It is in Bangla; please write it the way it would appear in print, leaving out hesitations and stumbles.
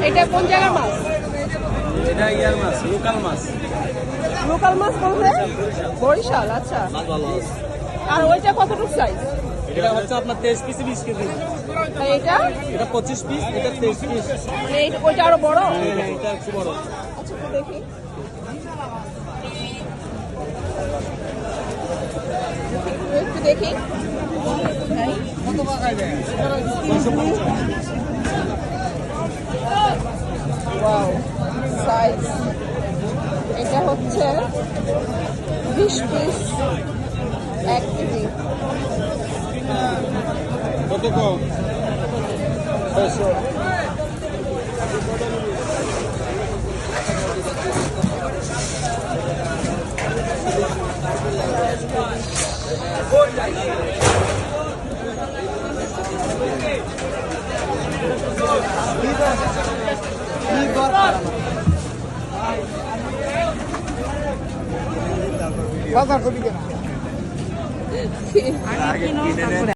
এটা কোন জায়গার মাছ? এটা ইয়ার মাছ, লোকাল মাছ। লোকাল মাছ বলতে বরিশাল। আচ্ছা, আর ওইটা কতটুকু সাইজ? এটা হচ্ছে আপনার 23 পিস 20 কেজি। আর এটা? এটা 25 পিস, এটা 23 পিস। ওইটা আরো বড়? হ্যাঁ, এটা একটু বড়। আচ্ছা, একটু দেখি। একটু দেখি। Wow, size. এটা হচ্ছে 20 পিস 1 কেজি। কত কম? বাজার কবি কেন?